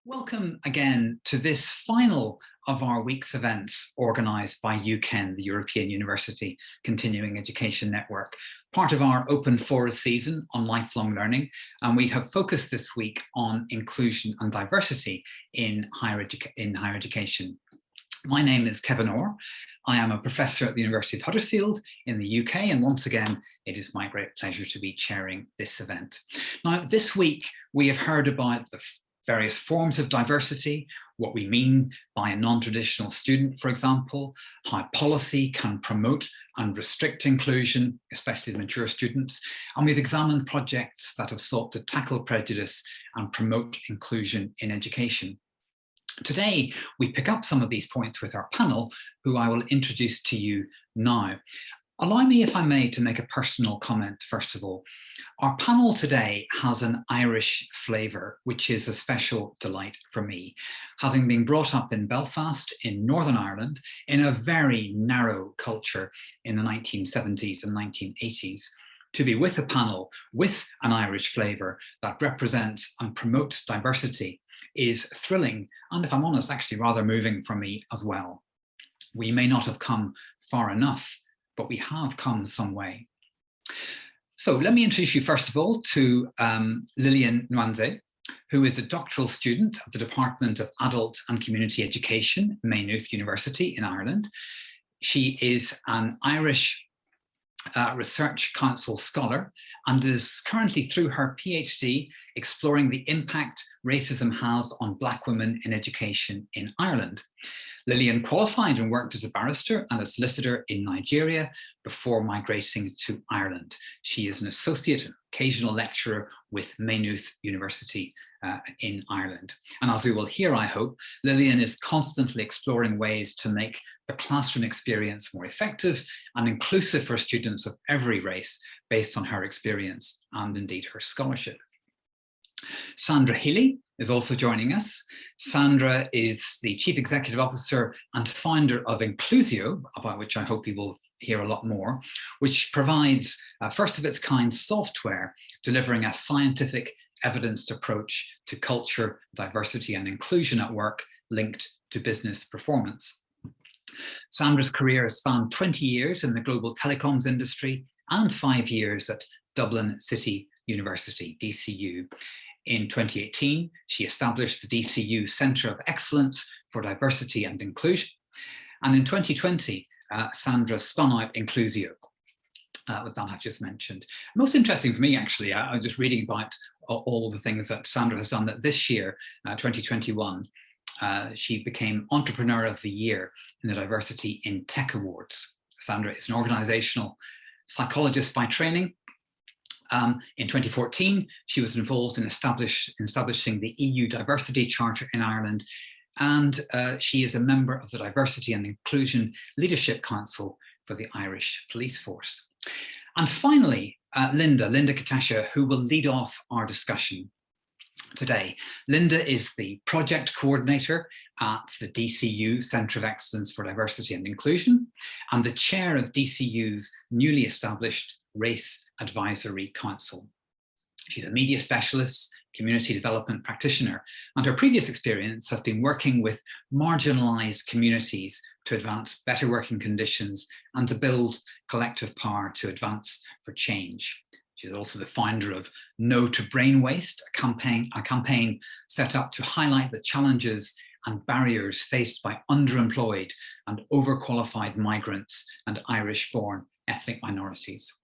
Welcome again to this final of our week's events organised by UCEN, the European University Continuing Education Network, part of our open Fora season on lifelong learning. And we have focused this week on inclusion and diversity in higher education. My name is Kevin Orr. I am a professor at the University of Huddersfield in the UK, and once again, it is my great pleasure to be chairing this event. Now, this week, we have heard about the various forms of diversity, what we mean by a non-traditional student, for example, how policy can promote and restrict inclusion, especially the mature students, and we've examined projects that have sought to tackle prejudice and promote inclusion in education. Today, we pick up some of these points with our panel, who I will introduce to you now. Allow me, if I may, to make a personal comment, first of all. Our panel today has an Irish flavour, which is a special delight for me. Having been brought up in Belfast, in Northern Ireland, in a very narrow culture in the 1970s and 1980s, to be with a panel with an Irish flavour that represents and promotes diversity is thrilling, and if I'm honest, actually rather moving for me as well. We may not have come far enough, but we have come some way. So let me introduce you first of all to Lilian Nwanze, who is a doctoral student at the Department of Adult and Community Education, Maynooth University in Ireland. She is an Irish Research Council scholar and is currently, through her PhD, exploring the impact racism has on Black women in education in Ireland. Lilian qualified and worked as a barrister and a solicitor in Nigeria before migrating to Ireland. She is an associate and occasional lecturer with Maynooth University in Ireland. And as we will hear, I hope, Lilian is constantly exploring ways to make the classroom experience more effective and inclusive for students of every race based on her experience and indeed her scholarship. Sandra Healy is also joining us. Sandra is the Chief Executive Officer and founder of Inclusio, about which I hope you will hear a lot more, which provides first of its kind software delivering a scientific evidenced approach to culture, diversity and inclusion at work linked to business performance. Sandra's career has spanned 20 years in the global telecoms industry and 5 years at Dublin City University, DCU. In 2018, she established the DCU Centre of Excellence for Diversity and Inclusion. And in 2020, Sandra spun out Inclusio, that I've just mentioned. Most interesting for me, actually, I was just reading about all the things that Sandra has done, that this year, 2021, she became Entrepreneur of the Year in the Diversity in Tech Awards. Sandra is an organizational psychologist by training. In 2014, she was involved in establishing the EU Diversity Charter in Ireland, and she is a member of the Diversity and Inclusion Leadership Council for the Irish Police Force. And finally, Linda Katasha, who will lead off our discussion today. Linda is the project coordinator at the DCU Centre of Excellence for Diversity and Inclusion and the chair of DCU's newly established Race Advisory Council. She's a media specialist, community development practitioner, and her previous experience has been working with marginalised communities to advance better working conditions and to build collective power to advance for change. She's also the founder of No to Brain Waste, a campaign set up to highlight the challenges and barriers faced by underemployed and overqualified migrants and Irish-born ethnic minorities.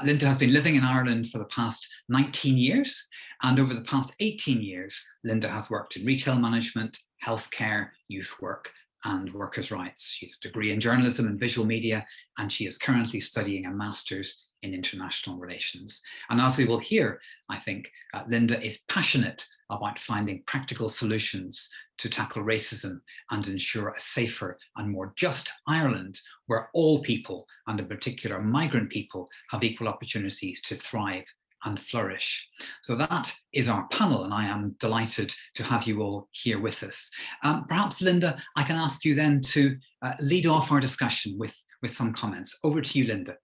Linda has been living in Ireland for the past 19 years, and over the past 18 years, Linda has worked in retail management, healthcare, youth work, and workers' rights. She has a degree in journalism and visual media, and she is currently studying a master's in international relations. And as we will hear, I think Linda is passionate about finding practical solutions to tackle racism and ensure a safer and more just Ireland, where all people, and in particular migrant people, have equal opportunities to thrive and flourish. So that is our panel, and I am delighted to have you all here with us. Perhaps, Linda, I can ask you then to lead off our discussion with some comments. Over to you, Linda.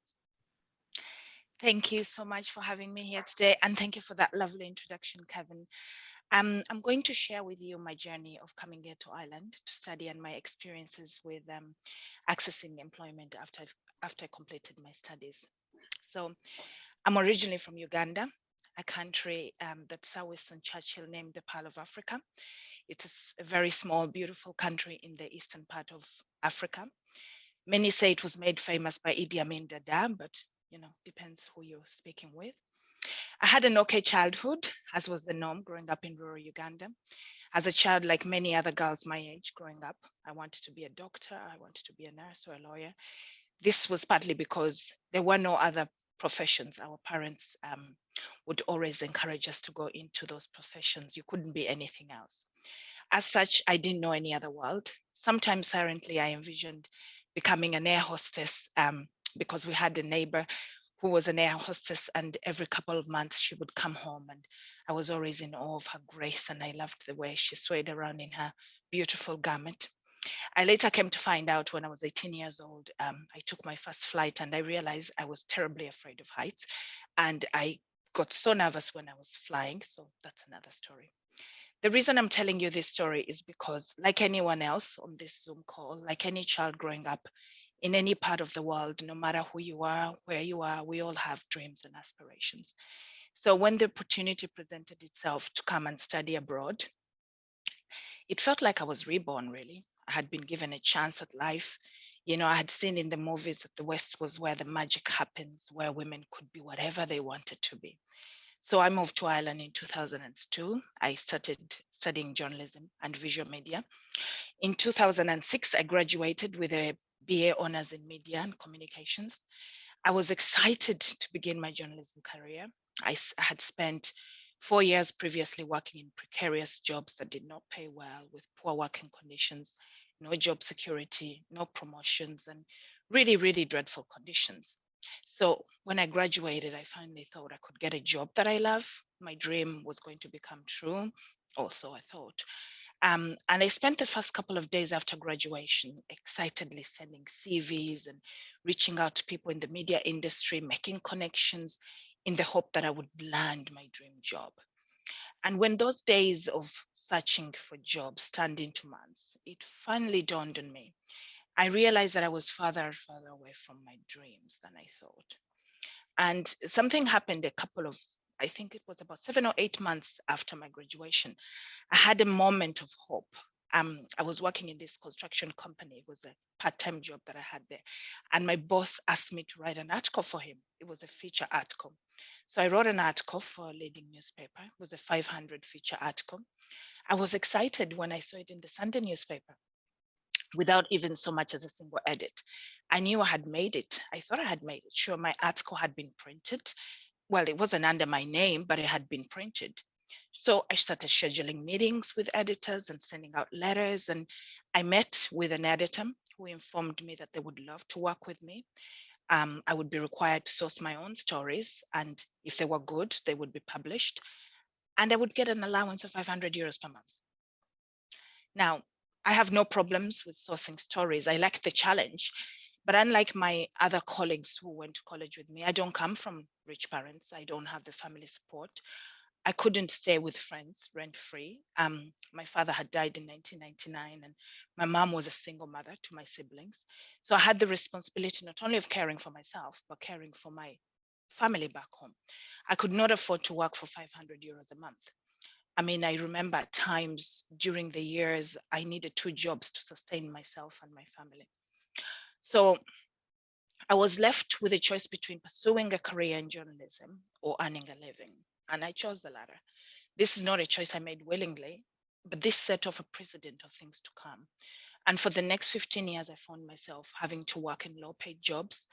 Thank you so much for having me here today, and thank you for that lovely introduction, Kevin. I'm going to share with you my journey of coming here to Ireland to study and my experiences with accessing employment after I completed my studies. So I'm originally from Uganda, a country that Sir Winston Churchill named the Pearl of Africa. It's a very small, beautiful country in the eastern part of Africa. Many say it was made famous by Idi Amin Dada, but depends who you're speaking with. I had an okay childhood, as was the norm growing up in rural Uganda. As a child, like many other girls my age growing up, I wanted to be a doctor, I wanted to be a nurse or a lawyer. This was partly because there were no other professions. Our parents would always encourage us to go into those professions. You couldn't be anything else. As such, I didn't know any other world. Sometimes silently, I envisioned becoming an air hostess because we had a neighbor who was an air hostess, and every couple of months she would come home, and I was always in awe of her grace, and I loved the way she swayed around in her beautiful garment. I later came to find out when I was 18 years old, I took my first flight and I realized I was terribly afraid of heights, and I got so nervous when I was flying. So that's another story. The reason I'm telling you this story is because, like anyone else on this Zoom call, like any child growing up in any part of the world, no matter who you are, where you are, we all have dreams and aspirations. So when the opportunity presented itself to come and study abroad, it felt like I was reborn, really. I had been given a chance at life. I had seen in the movies that the West was where the magic happens, where women could be whatever they wanted to be. So I moved to Ireland in 2002. I started studying journalism and visual media. In 2006, I graduated with a BA honors in media and communications. I was excited to begin my journalism career. Had spent 4 years previously working in precarious jobs that did not pay well, with poor working conditions, no job security, no promotions, and really, really dreadful conditions. So when I graduated, I finally thought I could get a job that I love. My dream was going to become true. Also, I thought. And I spent the first couple of days after graduation excitedly sending CVs and reaching out to people in the media industry, making connections in the hope that I would land my dream job. And when those days of searching for jobs turned into months, it finally dawned on me. I realized that I was farther and farther away from my dreams than I thought. And something happened I think it was about 7 or 8 months after my graduation. I had a moment of hope. I was working in this construction company. It was a part-time job that I had there. And my boss asked me to write an article for him. It was a feature article. So I wrote an article for a leading newspaper. It was a 500 feature article. I was excited when I saw it in the Sunday newspaper without even so much as a single edit. I knew I had made it. I thought I had made it. Sure, my article had been printed. Well, it wasn't under my name, but it had been printed. So I started scheduling meetings with editors and sending out letters. And I met with an editor who informed me that they would love to work with me. I would be required to source my own stories. And if they were good, they would be published. And I would get an allowance of 500 euros per month. Now, I have no problems with sourcing stories. I like the challenge. But unlike my other colleagues who went to college with me, I don't come from rich parents. I don't have the family support. I couldn't stay with friends rent free. My father had died in 1999, and my mom was a single mother to my siblings. So I had the responsibility not only of caring for myself, but caring for my family back home. I could not afford to work for 500 euros a month. I mean, I remember times during the years I needed two jobs to sustain myself and my family. So I was left with a choice between pursuing a career in journalism or earning a living, and I chose the latter. This is not a choice I made willingly, but this set off a precedent of things to come. And for the next 15 years, I found myself having to work in low paid jobs,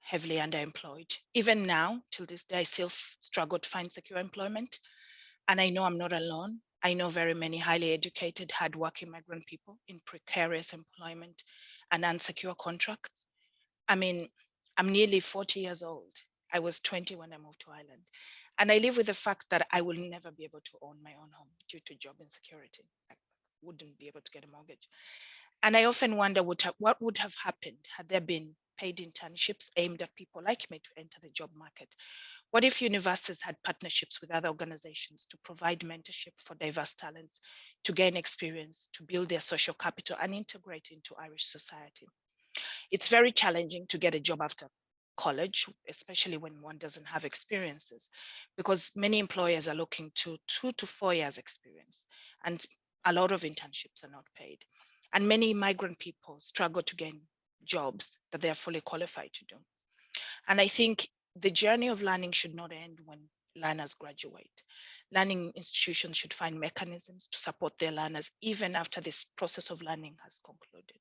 heavily underemployed. Even now, till this day, I still struggle to find secure employment. And I know I'm not alone. I know very many highly educated, hardworking migrant people in precarious employment and unsecure contracts. I mean, I'm nearly 40 years old. I was 20 when I moved to Ireland. And I live with the fact that I will never be able to own my own home due to job insecurity. I wouldn't be able to get a mortgage. And I often wonder what would have happened had there been paid internships aimed at people like me to enter the job market. What if universities had partnerships with other organizations to provide mentorship for diverse talents, to gain experience, to build their social capital and integrate into Irish society? It's very challenging to get a job after college, especially when one doesn't have experiences, because many employers are looking to 2 to 4 years experience, and a lot of internships are not paid. And many migrant people struggle to gain jobs that they are fully qualified to do. And I think the journey of learning should not end when learners graduate. Learning institutions should find mechanisms to support their learners even after this process of learning has concluded.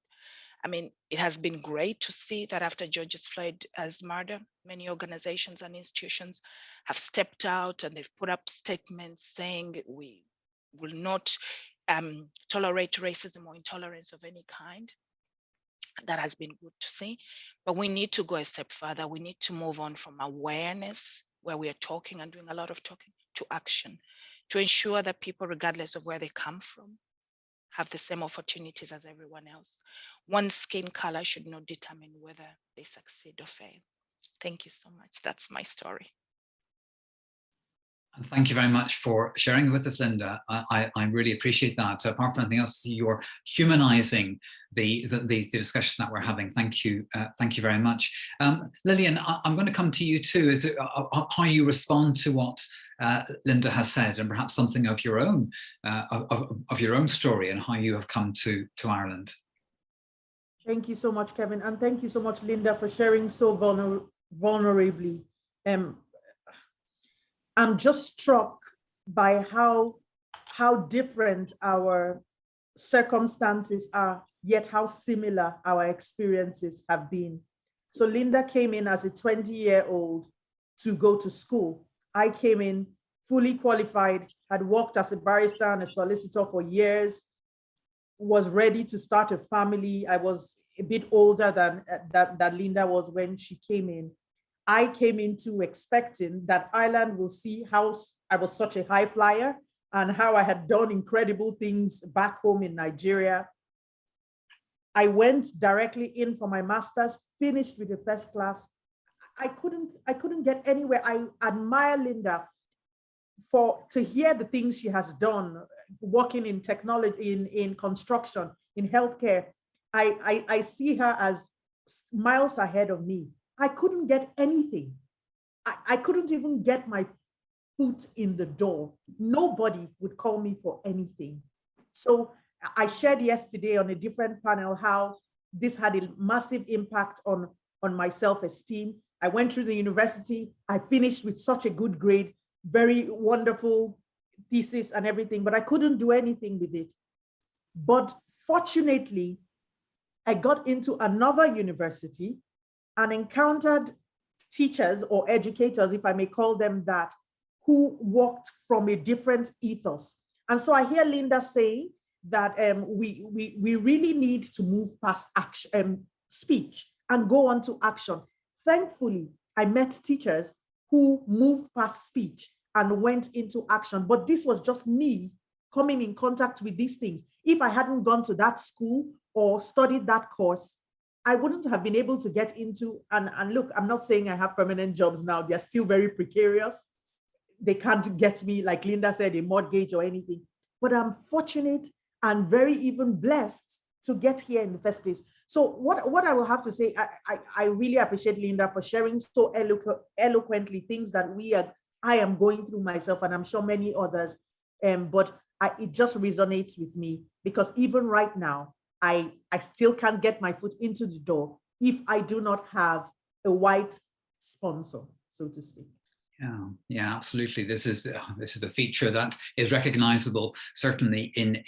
I mean, it has been great to see that after George Floyd's murder, many organizations and institutions have stepped out and they've put up statements saying we will not tolerate racism or intolerance of any kind. That has been good to see, but we need to go a step further. We need to move on from awareness, where we are talking and doing a lot of talking, to action, to ensure that people, regardless of where they come from, have the same opportunities as everyone else. One's skin color should not determine whether they succeed or fail. Thank you so much. That's my story. And thank you very much for sharing with us, Linda. I really appreciate that. Apart from anything else, you're humanizing the discussion that we're having. Thank you very much. Lillian, I'm going to come to you too. Is it how you respond to what Linda has said, and perhaps something of your own story and how you have come to Ireland? Thank you so much, Kevin, and thank you so much, Linda, for sharing so vulnerably. I'm just struck by how different our circumstances are, yet how similar our experiences have been. So Linda came in as a 20-year-old to go to school. I came in fully qualified, had worked as a barrister and a solicitor for years, was ready to start a family. I was a bit older than Linda was when she came in. I came into expecting that Ireland will see how I was such a high flyer and how I had done incredible things back home in Nigeria. I went directly in for my master's, finished with a first class. I couldn't get anywhere. I admire Linda to hear the things she has done, working in technology, in construction, in healthcare. I see her as miles ahead of me. I couldn't get anything. I couldn't even get my foot in the door. Nobody would call me for anything. So I shared yesterday on a different panel how this had a massive impact on my self-esteem. I went through the university. I finished with such a good grade, very wonderful thesis and everything, but I couldn't do anything with it. But fortunately, I got into another university and encountered teachers or educators, if I may call them that, who worked from a different ethos. And so I hear Linda saying that we really need to move past action, speech and go on to action. Thankfully, I met teachers who moved past speech and went into action. But this was just me coming in contact with these things. If I hadn't gone to that school or studied that course, I wouldn't have been able to get into, and look, I'm not saying I have permanent jobs now. They're still very precarious. They can't get me, like Linda said, a mortgage or anything. But I'm fortunate and very even blessed to get here in the first place. So what I will have to say, I really appreciate Linda for sharing so eloquently things that I am going through myself, and I'm sure many others. But it just resonates with me, because even right now, I still can't get my foot into the door if I do not have a white sponsor, so to speak. Yeah, absolutely. This is a feature that is recognizable certainly in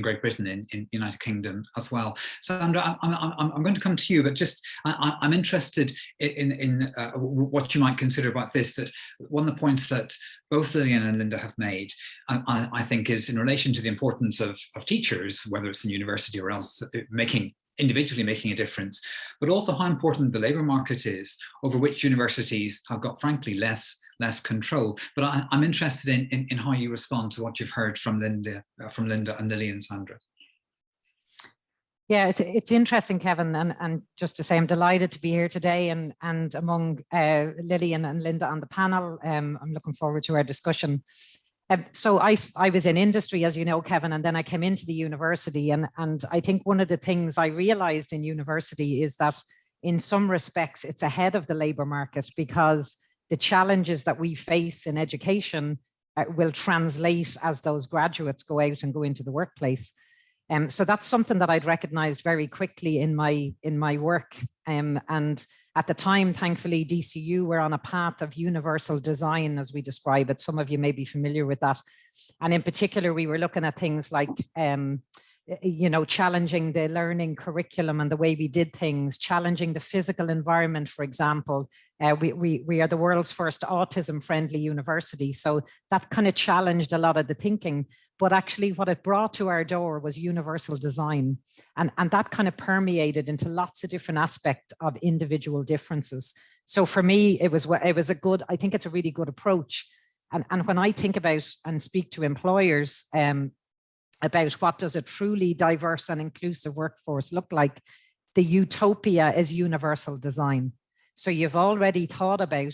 Great Britain, in United Kingdom as well. Sandra, I'm going to come to you, but just I'm interested in what you might consider about this. That one of the points that both Lillian and Linda have made, I think, is in relation to the importance of teachers, whether it's in university or else, individually making a difference, but also how important the labour market is, over which universities have got, frankly, less control. But I'm interested in how you respond to what you've heard from Linda and Lillian, Sandra. Yeah, it's interesting, Kevin, and just to say, I'm delighted to be here today and among Lillian and Linda on the panel. I'm looking forward to our discussion. So I was in industry, as you know, Kevin, and then I came into the university, and I think one of the things I realized in university is that in some respects it's ahead of the labor market, because the challenges that we face in education will translate as those graduates go out and go into the workplace. So that's something that I'd recognized very quickly in my work. And at the time, thankfully, DCU were on a path of universal design, as we describe it. Some of you may be familiar with that. And in particular, we were looking at things like, challenging the learning curriculum and the way we did things, challenging the physical environment, for example. We are the world's first autism-friendly university. So that kind of challenged a lot of the thinking. But actually what it brought to our door was universal design. And that kind of permeated into lots of different aspects of individual differences. So for me, it was a good, I think it's a really good approach. And when I think about and speak to employers, about what does a truly diverse and inclusive workforce look like, the utopia is universal design. So you've already thought about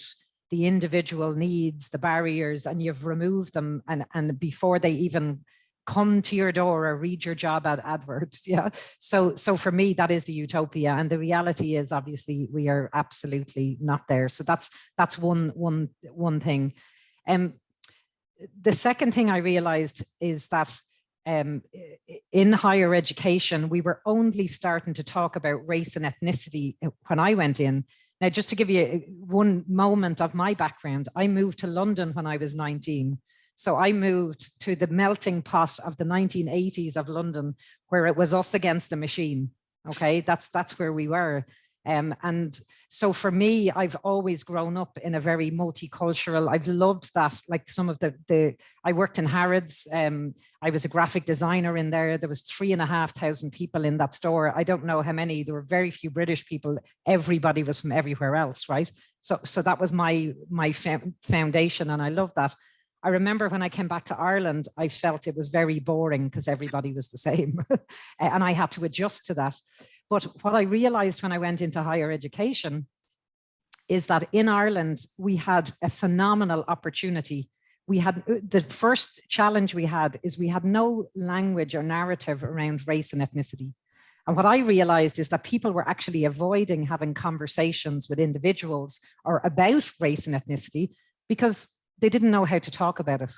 the individual needs, the barriers, and you've removed them, and before they even come to your door or read your job adverts. Yeah. So for me, that is the utopia. And the reality is, obviously, we are absolutely not there. So that's one thing. The second thing I realized is that in higher education, we were only starting to talk about race and ethnicity when I went in. Now, just to give you one moment of my background, I moved to London when I was 19. So I moved to the melting pot of the 1980s of London, where it was us against the machine. Okay, that's where we were. And so for me, I've always grown up in a very multicultural, I've loved that, like some of I worked in Harrods, I was a graphic designer in there. There was 3,500 people in that store. I don't know how many, there were very few British people. Everybody was from everywhere else, right? So that was my foundation, and I love that. I remember when I came back to Ireland, I felt it was very boring because everybody was the same and I had to adjust to that. But what I realized when I went into higher education is that in Ireland, we had a phenomenal opportunity. We had, the first challenge we had is we had no language or narrative around race and ethnicity. And what I realized is that people were actually avoiding having conversations with individuals or about race and ethnicity because they didn't know how to talk about it.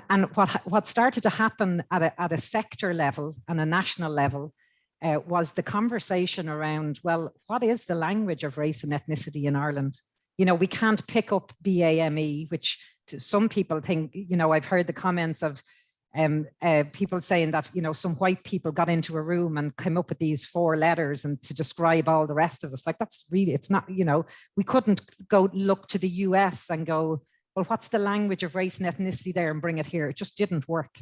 And what started to happen at a sector level and a national level was the conversation around, well, what is the language of race and ethnicity in Ireland? You know, we can't pick up BAME, which some people think, you know, I've heard the comments of people saying that, you know, some white people got into a room and came up with these 4 letters and to describe all the rest of us. Like, that's really, it's not, you know, we couldn't go look to the US and go, well, what's the language of race and ethnicity there and bring it here? It just didn't work.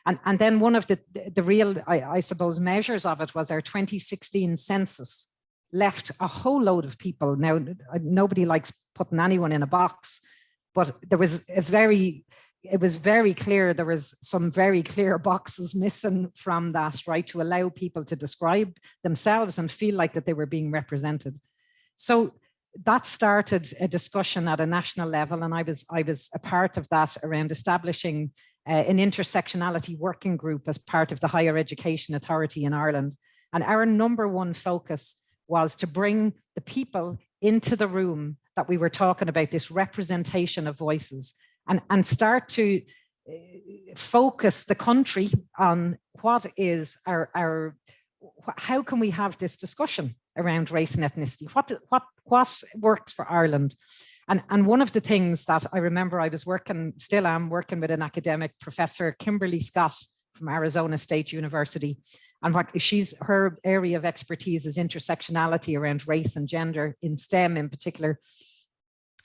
And then one of the real, I suppose, measures of it was our 2016 census left a whole load of people. Now, nobody likes putting anyone in a box, but there was it was very clear, there was some very clear boxes missing from that, right, to allow people to describe themselves and feel like that they were being represented. So that started a discussion at a national level, and I was a part of that around establishing an intersectionality working group as part of the Higher Education Authority in Ireland. And our #1 focus was to bring the people into the room that we were talking about, this representation of voices, and start to focus the country on what is how can we have this discussion around race and ethnicity? What works for Ireland? And one of the things that I remember, I was still am working with an academic, Professor Kimberly Scott from Arizona State University. And her area of expertise is intersectionality around race and gender in STEM in particular.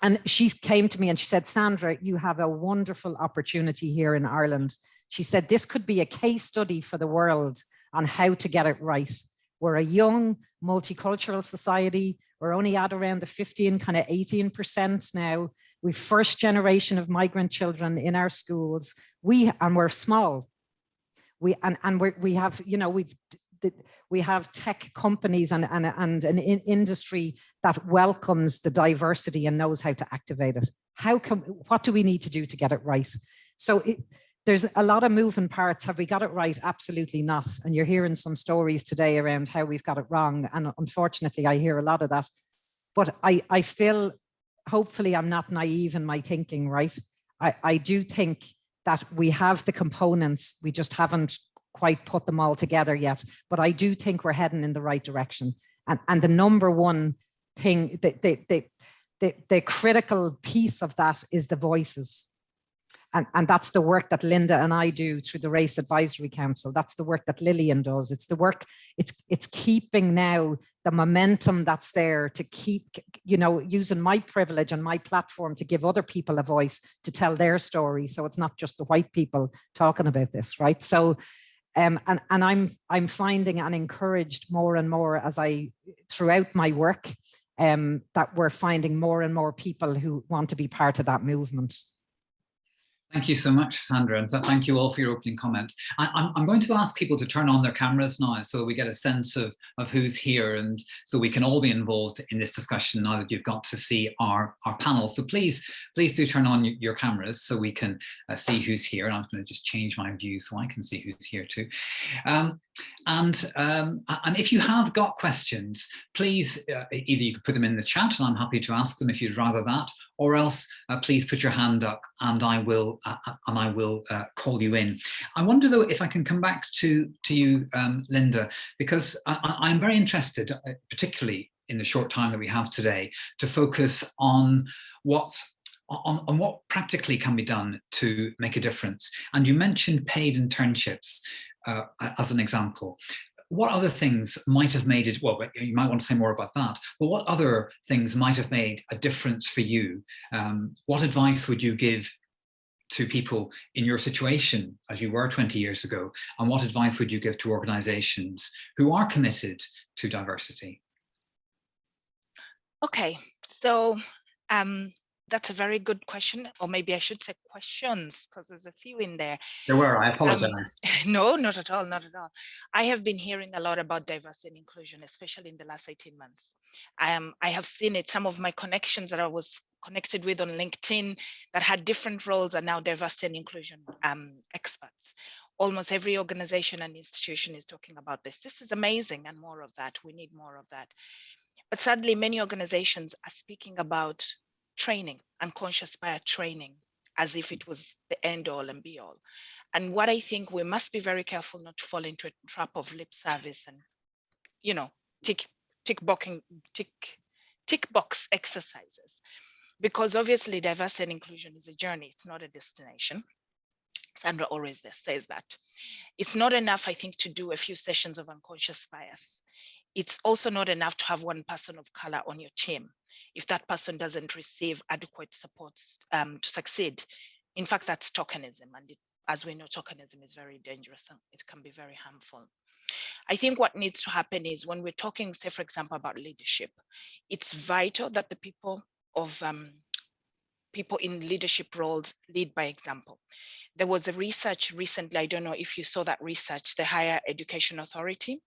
And she came to me and she said, Sandra, you have a wonderful opportunity here in Ireland. She said, this could be a case study for the world on how to get it right. We're a young multicultural society. We're only at around the 15, kind of 18% now. We've first generation of migrant children in our schools. We're small. We have, you know, we've we have tech companies and an industry that welcomes the diversity and knows how to activate it. What do we need to do to get it right? So there's a lot of moving parts. Have we got it right? Absolutely not. And you're hearing some stories today around how we've got it wrong. And unfortunately, I hear a lot of that. But I still, hopefully I'm not naive in my thinking, right? I do think that we have the components, we just haven't quite put them all together yet. But I do think we're heading in the right direction. And the number one thing, the critical piece of that is the voices. And that's the work that Linda and I do through the Race Advisory Council. That's the work that Lillian does. It's the work, it's keeping now the momentum that's there to keep, you know, using my privilege and my platform to give other people a voice to tell their story. So it's not just the white people talking about this, right? So, and I'm finding and encouraged more and more as throughout my work, that we're finding more and more people who want to be part of that movement. Thank you so much, Sandra, and thank you all for your opening comments. I'm going to ask people to turn on their cameras now so we get a sense of who's here, and so we can all be involved in this discussion now that you've got to see our panel. So please do turn on your cameras so we can see who's here. And I'm going to just change my view so I can see who's here too. And if you have got questions, please either you can put them in the chat and I'm happy to ask them if you'd rather that, or else please put your hand up and I will call you in. I wonder though if I can come back to you, Linda, because I'm very interested, particularly in the short time that we have today, to focus on what practically can be done to make a difference. And you mentioned paid internships as an example. What other things might have made it, well, you might want to say more about that, but what other things might have made a difference for you? What advice would you give to people in your situation as you were 20 years ago? And what advice would you give to organizations who are committed to diversity? Okay, so that's a very good question, or maybe I should say questions, because there's a few in there. There were, I apologize. No, not at all, not at all. I have been hearing a lot about diversity and inclusion, especially in the last 18 months. I have seen it, some of my connections that I was connected with on LinkedIn that had different roles are now diversity and inclusion experts. Almost every organization and institution is talking about this. This is amazing, and more of that. We need more of that. But sadly, many organizations are speaking about training, unconscious bias training, as if it was the end all and be all. And what I think we must be very careful not to fall into a trap of lip service and, you know, tick box exercises, because obviously diversity and inclusion is a journey. It's not a destination. Sandra always says that. It's not enough, I think, to do a few sessions of unconscious bias. It's also not enough to have one person of color on your team if that person doesn't receive adequate supports to succeed. In fact, that's tokenism. And as we know, tokenism is very dangerous and it can be very harmful. I think what needs to happen is when we're talking, say, for example, about leadership, it's vital that the people in leadership roles lead by example. There was a research recently, I don't know if you saw that research, the Higher Education Authority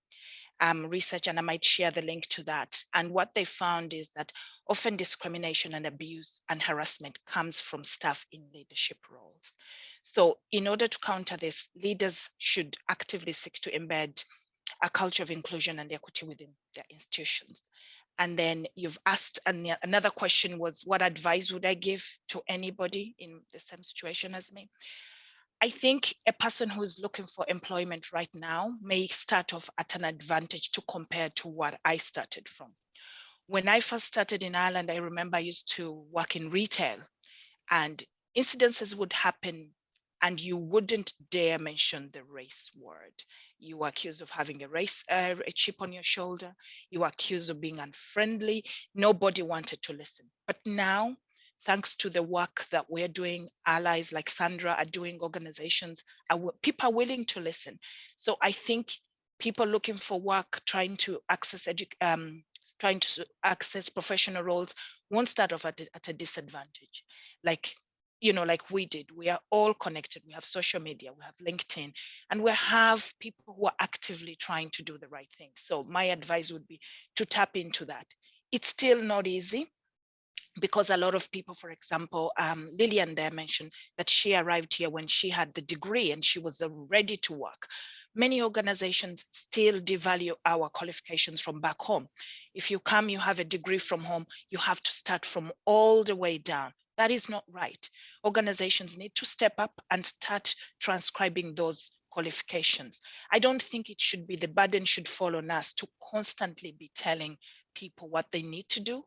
research, and I might share the link to that. And what they found is that often discrimination and abuse and harassment comes from staff in leadership roles. So in order to counter this, leaders should actively seek to embed a culture of inclusion and equity within their institutions. And then you've asked, and another question was, what advice would I give to anybody in the same situation as me? I think a person who's looking for employment right now may start off at an advantage to compare to what I started from. When I first started in Ireland, I remember I used to work in retail, and incidences would happen and you wouldn't dare mention the race word. You were accused of having a chip on your shoulder. You were accused of being unfriendly. Nobody wanted to listen. But now, thanks to the work that we're doing, allies like Sandra are doing, organizations, people are willing to listen. So I think people looking for work, trying to access professional roles won't start off at a disadvantage. Like like we did. We are all connected. We have social media, we have LinkedIn, and we have people who are actively trying to do the right thing. So my advice would be to tap into that. It's still not easy, because a lot of people, for example, Lillian there mentioned that she arrived here when she had the degree and she was ready to work. Many organizations still devalue our qualifications from back home. If you come, you have a degree from home, you have to start from all the way down. That is not right. Organizations need to step up and start transcribing those qualifications. I don't think it should be, the burden should fall on us to constantly be telling people what they need to do.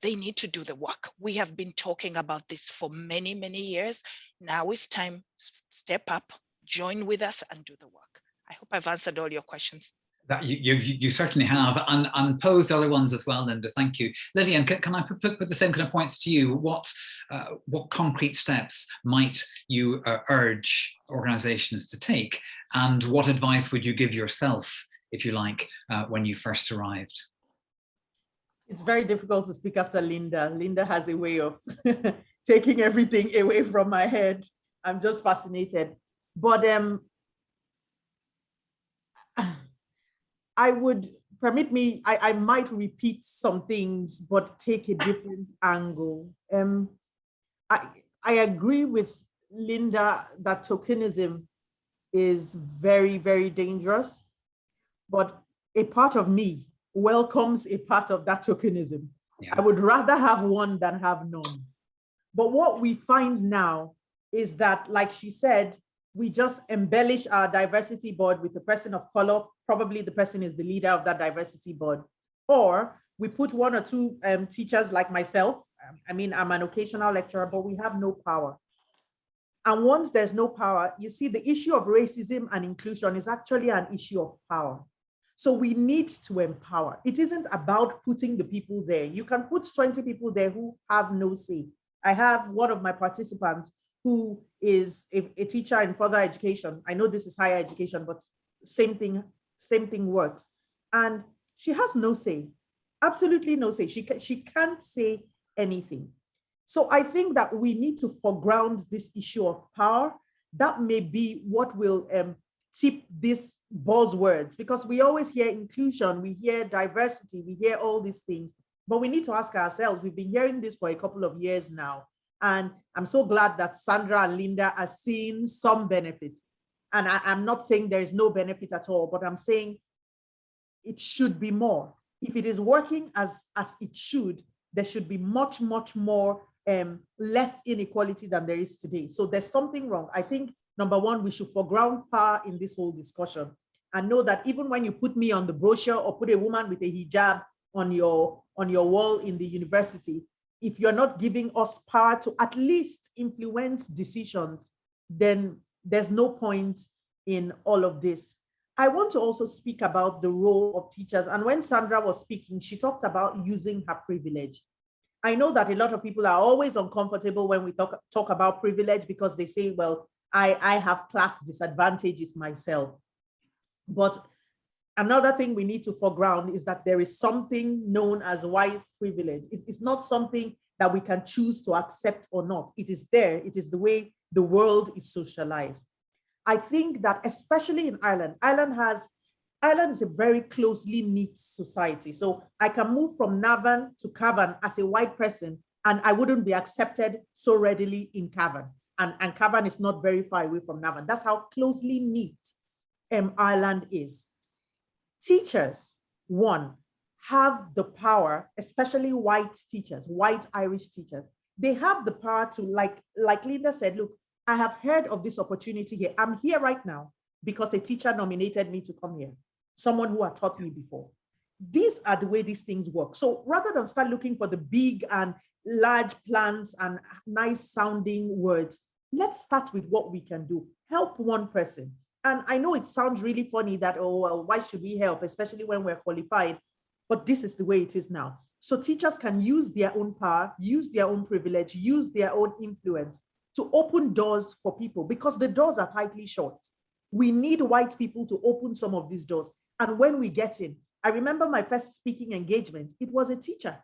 They need to do the work. We have been talking about this for many, many years. Now it's time, step up, join with us and do the work. I hope I've answered all your questions. That you certainly have, and posed other ones as well, Linda. Thank you. Lillian, can I put the same kind of points to you? What concrete steps might you urge organizations to take? And what advice would you give yourself, if you like, when you first arrived? It's very difficult to speak after Linda. Linda has a way of taking everything away from my head. I'm just fascinated. But I would, permit me, I might repeat some things, but take a different angle. I agree with Linda that tokenism is very, very dangerous, but a part of me welcomes a part of that tokenism. Yeah. I would rather have one than have none. But what we find now is that, like she said, we just embellish our diversity board with a person of color. Probably the person is the leader of that diversity board. Or we put one or two teachers like myself. I mean, I'm an occasional lecturer, but we have no power. And once there's no power, you see, the issue of racism and inclusion is actually an issue of power. So we need to empower. It isn't about putting the people there. You can put 20 people there who have no say. I have one of my participants who is a teacher in further education. I know this is higher education, but same thing works. And she has no say, absolutely no say. She can't say anything. So I think that we need to foreground this issue of power. That may be what will tip these buzzwords, because we always hear inclusion, we hear diversity, we hear all these things, but we need to ask ourselves, we've been hearing this for a couple of years now, and I'm so glad that Sandra and Linda are seeing some benefit. And I'm not saying there is no benefit at all, but I'm saying it should be more. If it is working as it should, there should be much, much more, less inequality than there is today. So there's something wrong. I think number one, we should foreground power in this whole discussion and know that even when you put me on the brochure or put a woman with a hijab on your wall in the university, if you're not giving us power to at least influence decisions, then there's no point in all of this. I want to also speak about the role of teachers. And when Sandra was speaking, she talked about using her privilege. I know that a lot of people are always uncomfortable when we talk about privilege, because they say, well, I have class disadvantages myself. But another thing we need to foreground is that there is something known as white privilege. It's not something that we can choose to accept or not. It is there. It is the way the world is socialized. I think that especially in Ireland, Ireland is a very closely knit society. So I can move from Navan to Cavan as a white person, and I wouldn't be accepted so readily in Cavan. And Cavan is not very far away from Navan. That's how closely knit Ireland is. Teachers, one, have the power, especially white teachers, white Irish teachers. They have the power to, like Linda said, look, I have heard of this opportunity here. I'm here right now because a teacher nominated me to come here, someone who had taught me before. These are the way these things work. So rather than start looking for the big and large plans and nice sounding words, let's start with what we can do. Help one person. And I know it sounds really funny that, oh, well, why should we help, especially when we're qualified? But this is the way it is now. So teachers can use their own power, use their own privilege, use their own influence to open doors for people, because the doors are tightly shut. We need white people to open some of these doors. And when we get in, I remember my first speaking engagement, it was a teacher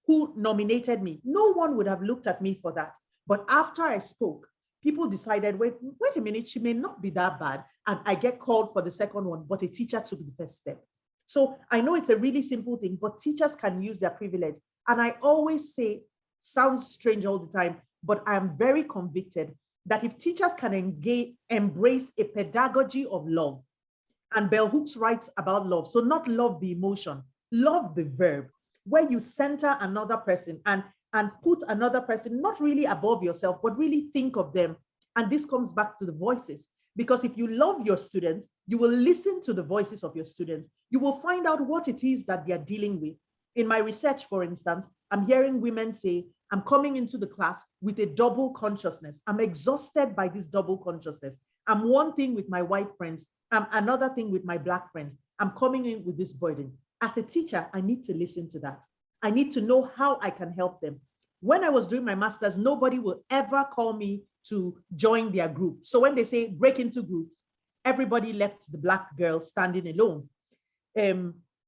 who nominated me. No one would have looked at me for that. But after I spoke, people decided, wait a minute, she may not be that bad. And I get called for the second one, but a teacher took the first step. So I know it's a really simple thing, but teachers can use their privilege. And I always say, sounds strange all the time, but I'm very convicted that if teachers can embrace a pedagogy of love, and Bell Hooks writes about love, so not love the emotion, love the verb, where you center another person and put another person not really above yourself, but really think of them. And this comes back to the voices, because if you love your students, you will listen to the voices of your students. You will find out what it is that they're dealing with. In my research, for instance, I'm hearing women say, I'm coming into the class with a double consciousness. I'm exhausted by this double consciousness. I'm one thing with my white friends. I'm another thing with my Black friends. I'm coming in with this burden. As a teacher, I need to listen to that. I need to know how I can help them. When I was doing my master's, nobody will ever call me to join their group. So when they say break into groups, everybody left the Black girl standing alone.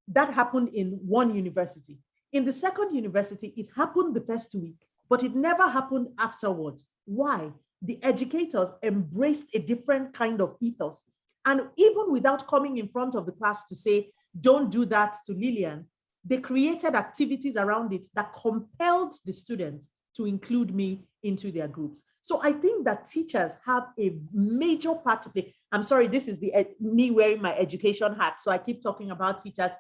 That happened in one university. In the second university, it happened the first week, but it never happened afterwards. Why? The educators embraced a different kind of ethos. And even without coming in front of the class to say, don't do that to Lillian, they created activities around it that compelled the students to include me into their groups. So I think that teachers have a major part to play. I'm sorry, this is me wearing my education hat, so I keep talking about teachers.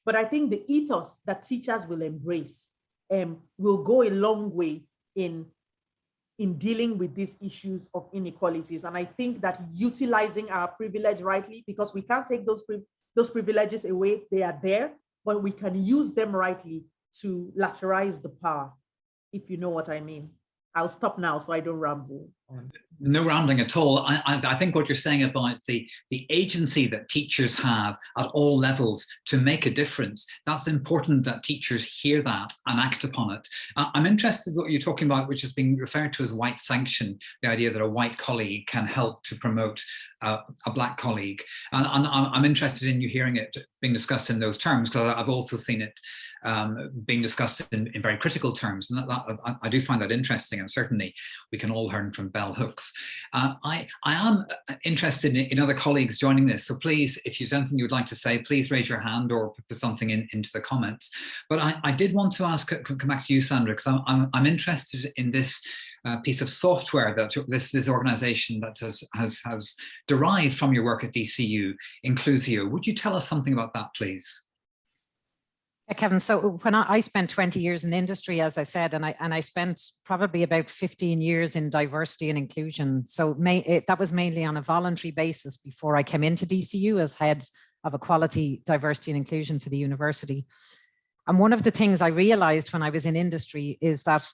But I think the ethos that teachers will embrace will go a long way in dealing with these issues of inequalities. And I think that utilizing our privilege rightly, because we can't take those privileges away, they are there, but we can use them rightly to lateralize the power, if you know what I mean. I'll stop now so I don't ramble on. No rambling at all. I think what you're saying about the agency that teachers have at all levels to make a difference, that's important that teachers hear that and act upon it. I'm interested in what you're talking about, which is being referred to as white sanction, the idea that a white colleague can help to promote a Black colleague. And I'm interested in you hearing it being discussed in those terms, because I've also seen it being discussed in very critical terms. And I do find that interesting, and certainly we can all learn from bell hooks. I am interested in other colleagues joining this, so please, if there's anything you would like to say, please raise your hand or put something into the comments. But I did want to come back to you, Sandra, because I'm interested in this piece of software that this organization that has derived from your work at DCU, Inclusio. Would you tell us something about that, please? Kevin, so when I spent 20 years in the industry, as I said, and I spent probably about 15 years in diversity and inclusion. So that was mainly on a voluntary basis before I came into DCU as head of equality, diversity and inclusion for the university. And one of the things I realized when I was in industry is that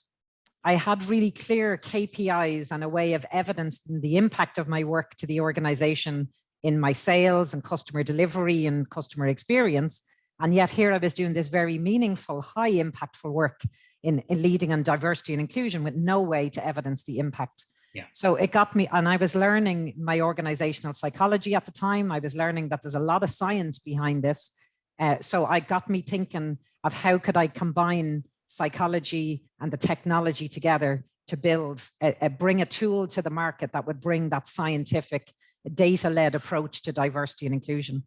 I had really clear KPIs and a way of evidencing the impact of my work to the organization in my sales and customer delivery and customer experience. And yet here I was doing this very meaningful, high impactful work in leading on diversity and inclusion with no way to evidence the impact. Yeah. So it got me, and I was learning my organizational psychology at the time. I was learning that there's a lot of science behind this. So I got me thinking of how could I combine psychology and the technology together to build, bring a tool to the market that would bring that scientific data-led approach to diversity and inclusion.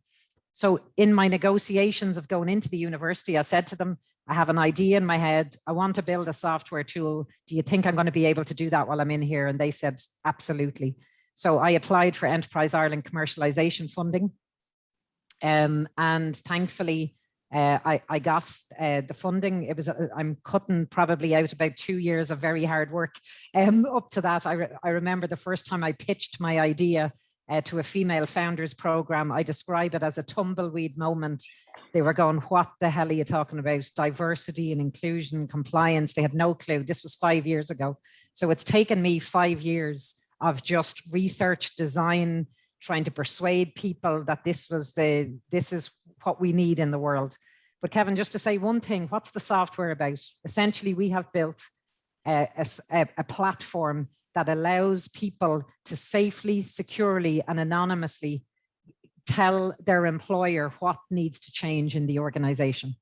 So in my negotiations of going into the university, I said to them, I have an idea in my head. I want to build a software tool. Do you think I'm going to be able to do that while I'm in here? And they said, absolutely. So I applied for Enterprise Ireland commercialization funding. And thankfully, I got the funding. It was, I'm cutting probably out about 2 years of very hard work. Up to that, I remember the first time I pitched my idea to a female founders program. I describe it as a tumbleweed moment. They were going, what the hell are you talking about? Diversity and inclusion, compliance. They had no clue. This was 5 years ago. So it's taken me 5 years of just research, design, trying to persuade people that this is what we need in the world. But Kevin, just to say one thing, what's the software about? Essentially, we have built a platform that allows people to safely, securely, and anonymously tell their employer what needs to change in the organization.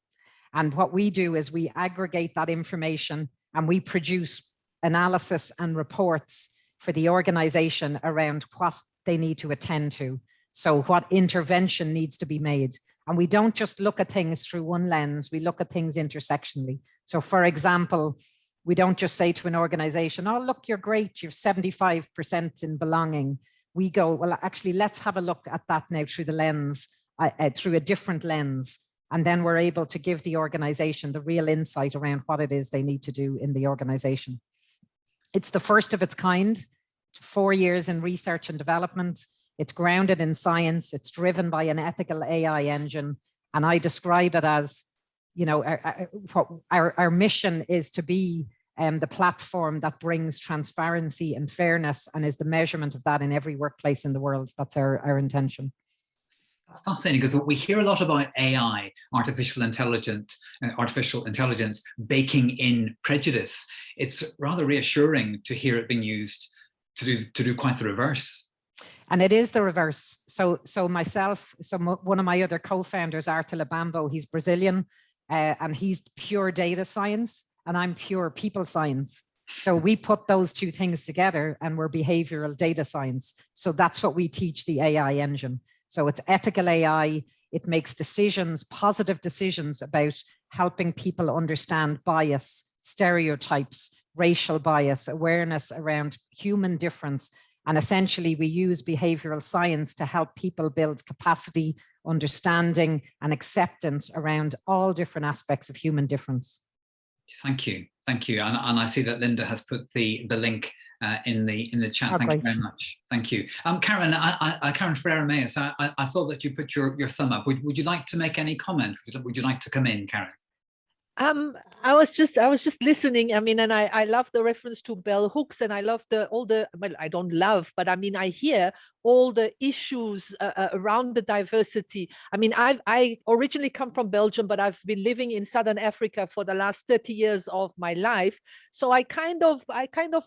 And what we do is we aggregate that information and we produce analysis and reports for the organization around what they need to attend to. So what intervention needs to be made. And we don't just look at things through one lens, we look at things intersectionally. So for example, we don't just say to an organization, oh, look, you're great, you've 75% in belonging. We go, well, actually, let's have a look at that now through the lens, through a different lens. And then we're able to give the organization the real insight around what it is they need to do in the organization. It's the first of its kind, 4 years in research and development. It's grounded in science. It's driven by an ethical AI engine. And I describe it as, you know, our mission is to be the platform that brings transparency and fairness and is the measurement of that in every workplace in the world. That's our intention. That's fascinating, because we hear a lot about AI, artificial intelligence, baking in prejudice. It's rather reassuring to hear it being used to do quite the reverse. And it is the reverse. So myself, one of my other co-founders, Arthur Labambo, he's Brazilian, and he's pure data science, and I'm pure people science. So we put those two things together, and we're behavioral data science. So that's what we teach the AI engine. So it's ethical AI. It makes decisions, positive decisions about helping people understand bias, stereotypes, racial bias, awareness around human difference. And essentially, we use behavioral science to help people build capacity, understanding, and acceptance around all different aspects of human difference. Thank you. Thank you. And I see that Linda has put the link in the chat. Oh, thank great. you very much. Thank you. Karen, Karen Ferreira-Mayes, I thought that you put your thumb up. Would you like to make any comment? Would you like to come in, Karen? I was just listening. I mean, and I love the reference to bell hooks, and I love well, I don't love, but I mean, I hear all the issues around the diversity. I mean, I originally come from Belgium, but I've been living in Southern Africa for the last 30 years of my life. So I kind of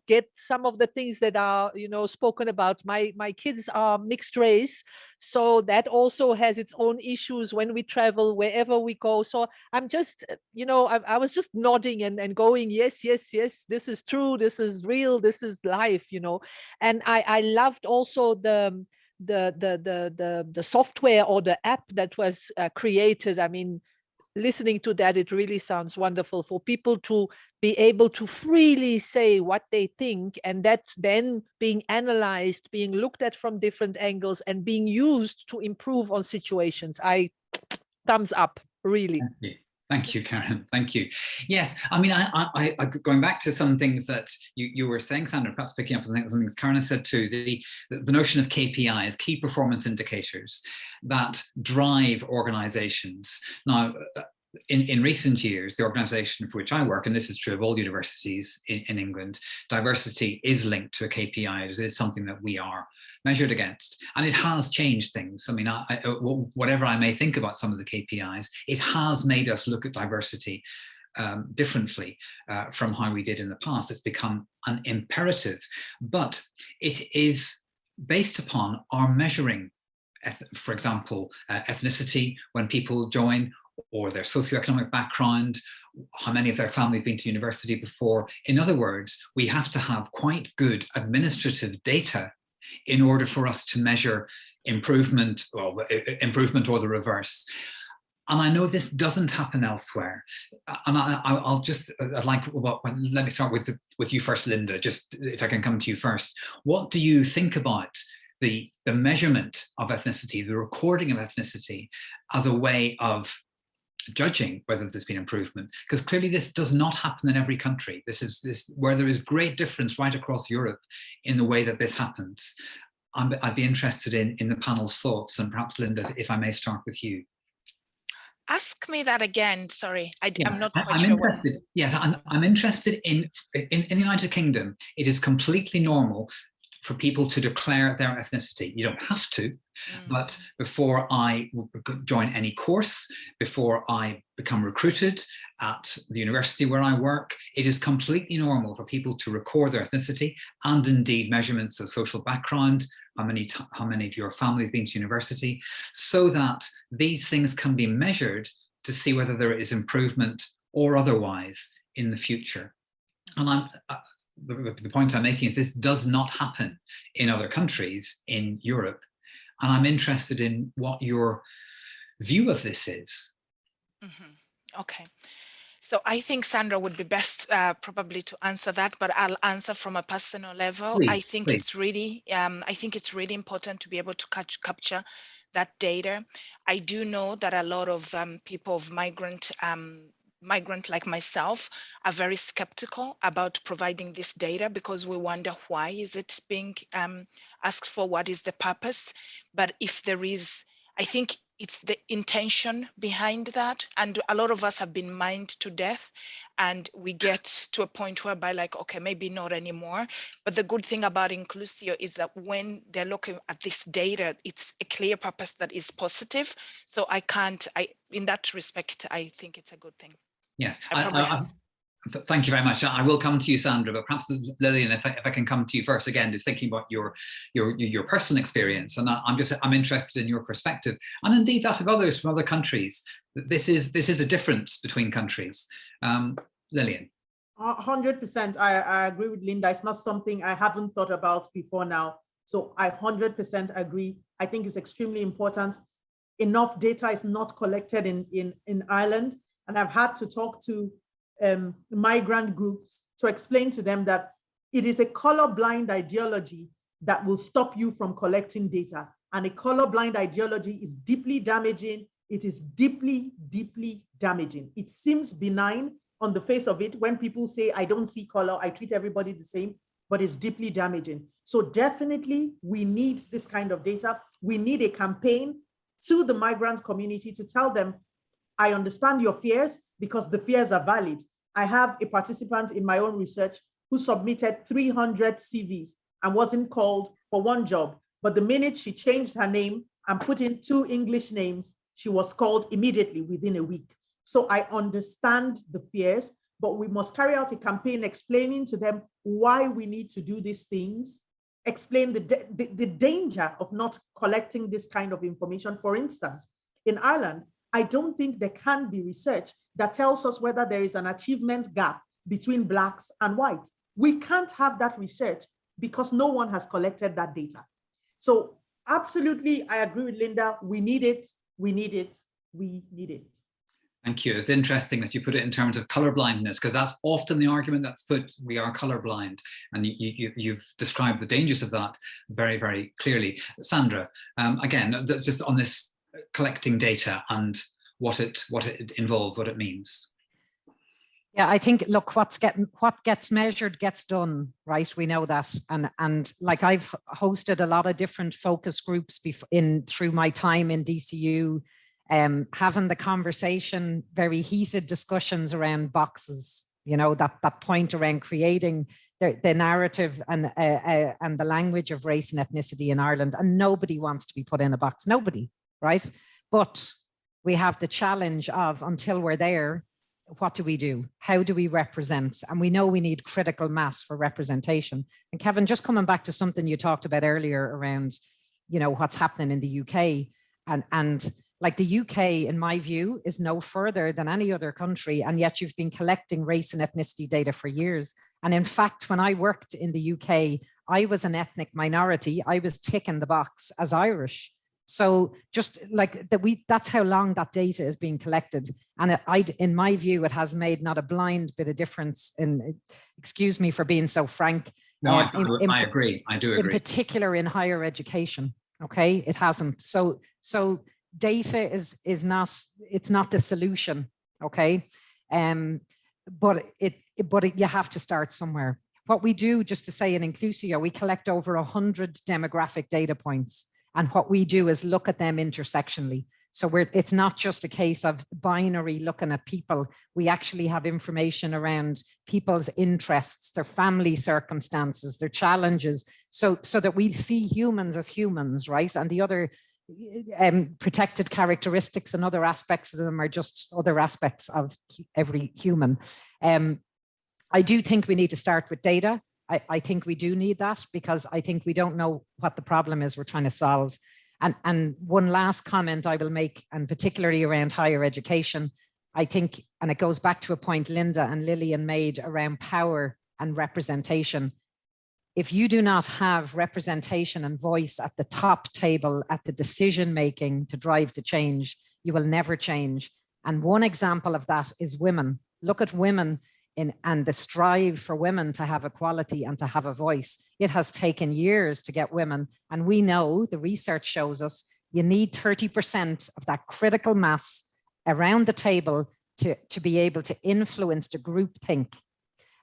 get some of the things that are, you know, spoken about. My kids are mixed race, so that also has its own issues when we travel, wherever we go. So I'm just, you know, I was just nodding and going, yes, yes, yes, this is true, this is real, this is life, you know. And I loved also the software or the app that was created. I mean, listening to that, it really sounds wonderful for people to be able to freely say what they think, and that then being analyzed, being looked at from different angles, and being used to improve on situations. Thumbs up, really. Thank you. Thank you, Karen. Thank you. Yes, I mean, I going back to some things that you were saying, Sandra, perhaps picking up on some things Karen has said too, the notion of KPIs, key performance indicators, that drive organizations. Now, in recent years, the organization for which I work, and this is true of all universities in England, diversity is linked to a KPI. It is something that we are measured against, and it has changed things. I mean, whatever I may think about some of the KPIs, it has made us look at diversity differently from how we did in the past. It's become an imperative, but it is based upon our measuring, for example, ethnicity when people join, or their socioeconomic background, how many of their family have been to university before. In other words, we have to have quite good administrative data in order for us to measure improvement, well, improvement or the reverse. And I know this doesn't happen elsewhere. And let me start with you first, Linda, just if I can come to you first. What do you think about the measurement of ethnicity, the recording of ethnicity as a way of judging whether there's been improvement? Because clearly this does not happen in every country. This is where there is great difference right across Europe in the way that this happens. I'd be interested in the panel's thoughts, and perhaps Linda, if I may start with you. Ask me that again. Sorry, I'm not quite I'm sure. Interested, yeah, I'm interested in the United Kingdom. It is completely normal for people to declare their ethnicity. You don't have to, but before I join any course, before I become recruited at the university where I work, it is completely normal for people to record their ethnicity and indeed measurements of social background, how many of your family have been to university, so that these things can be measured to see whether there is improvement or otherwise in the future. And the point I'm making is this does not happen in other countries in Europe. And I'm interested in what your view of this is. Okay. So I think Sandra would be best probably to answer that, but I'll answer from a personal level. Please, I think it's really, important to be able to capture that data. I do know that a lot of people of migrant like myself are very skeptical about providing this data, because we wonder, why is it being asked for? What is the purpose? But if there is, I think it's the intention behind that. And a lot of us have been mined to death, and we get to a point whereby, like, okay, maybe not anymore. But the good thing about Inclusio is that when they're looking at this data, it's a clear purpose that is positive. So in that respect, I think it's a good thing. Yes, Thank you very much. I will come to you, Sandra, but perhaps Lillian, if I can come to you first, again, just thinking about your personal experience, and I'm interested in your perspective, and indeed that of others from other countries. This is a difference between countries. Lillian. 100%. I agree with Linda. It's not something I haven't thought about before now. So I 100% agree. I think it's extremely important. Enough data is not collected in Ireland. And I've had to talk to migrant groups to explain to them that it is a colorblind ideology that will stop you from collecting data. And a colorblind ideology is deeply damaging. It is deeply, deeply damaging. It seems benign on the face of it when people say, I don't see color, I treat everybody the same, but it's deeply damaging. So definitely we need this kind of data. We need a campaign to the migrant community to tell them, I understand your fears because the fears are valid. I have a participant in my own research who submitted 300 CVs and wasn't called for one job. But the minute she changed her name and put in 2 English names, she was called immediately within a week. So I understand the fears, but we must carry out a campaign explaining to them why we need to do these things, explain the danger of not collecting this kind of information. For instance, in Ireland, I don't think there can be research that tells us whether there is an achievement gap between Blacks and whites. We can't have that research because no one has collected that data. So absolutely, I agree with Linda. We need it, we need it, we need it. Thank you. It's interesting that you put it in terms of colorblindness, because that's often the argument that's put, we are colorblind. And you've described the dangers of that very, very clearly. Sandra, again, just on this collecting data and what it involves, what it means. Yeah, I think, look, what gets measured gets done, right? We know that, and like I've hosted a lot of different focus groups through my time in DCU, having the conversation, very heated discussions around boxes. You know, that point around creating the narrative and the language of race and ethnicity in Ireland, and nobody wants to be put in a box. Nobody, right? But we have the challenge of, until we're there, what do we do? How do we represent? And we know we need critical mass for representation. And Kevin, just coming back to something you talked about earlier around, you know, what's happening in the UK, and like the UK, in my view, is no further than any other country. And yet you've been collecting race and ethnicity data for years. And in fact, when I worked in the UK, I was an ethnic minority. I was ticking the box as Irish. So just like that's how long that data is being collected. And in my view, it has made not a blind bit of difference in, excuse me for being so frank. No, I agree. I do agree. In particular in higher education, okay? It hasn't. So data is not, it's not the solution, okay? But you have to start somewhere. What we do, just to say in Inclusio, we collect over 100 demographic data points. And what we do is look at them intersectionally. So it's not just a case of binary looking at people. We actually have information around people's interests, their family circumstances, their challenges, so that we see humans as humans, right? And the other protected characteristics and other aspects of them are just other aspects of every human. I do think we need to start with data. I think we do need that, because I think we don't know what the problem is we're trying to solve. And one last comment I will make, and particularly around higher education, I think, and it goes back to a point Linda and Lillian made around power and representation. If you do not have representation and voice at the top table, at the decision making to drive the change, you will never change. And one example of that is women. Look at women and the strive for women to have equality and to have a voice. It has taken years to get women. And we know, the research shows us, you need 30% of that critical mass around the table to be able to influence the group think.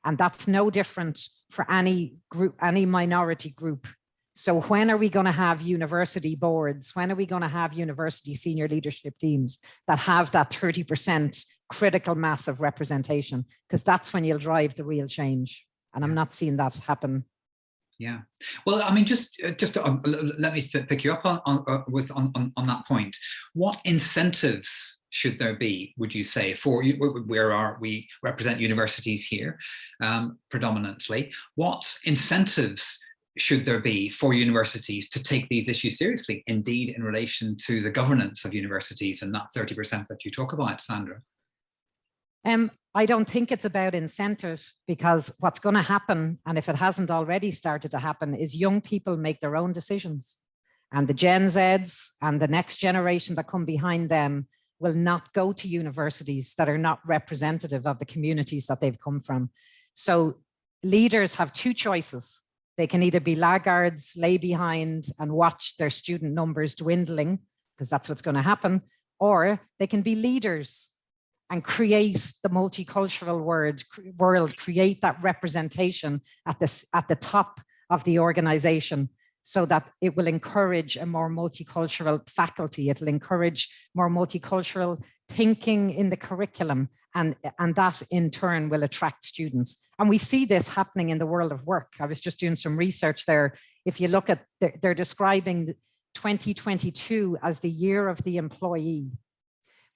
And that's no different for any group, any minority group. So when are we going to have university boards? When are we going to have university senior leadership teams that have that 30% critical mass of representation? Because that's when you'll drive the real change. And I'm not seeing that happen. Yeah. Well, I mean, just let me pick you up on that point. What incentives should there be, would you say, for where we represent universities here predominantly? What incentives should there be for universities to take these issues seriously, indeed in relation to the governance of universities and that 30% that you talk about, Sandra? I don't think it's about incentive, because what's going to happen, and if it hasn't already started to happen, is young people make their own decisions. And the Gen Zs and the next generation that come behind them will not go to universities that are not representative of the communities that they've come from. So leaders have two choices. They can either be laggards, lay behind and watch their student numbers dwindling, because that's what's going to happen, or they can be leaders and create the multicultural world, create that representation at the top of the organization, so that it will encourage a more multicultural faculty. It'll encourage more multicultural thinking in the curriculum, and that in turn will attract students. And we see this happening in the world of work. I was just doing some research there. If you look at, they're describing 2022 as the year of the employee,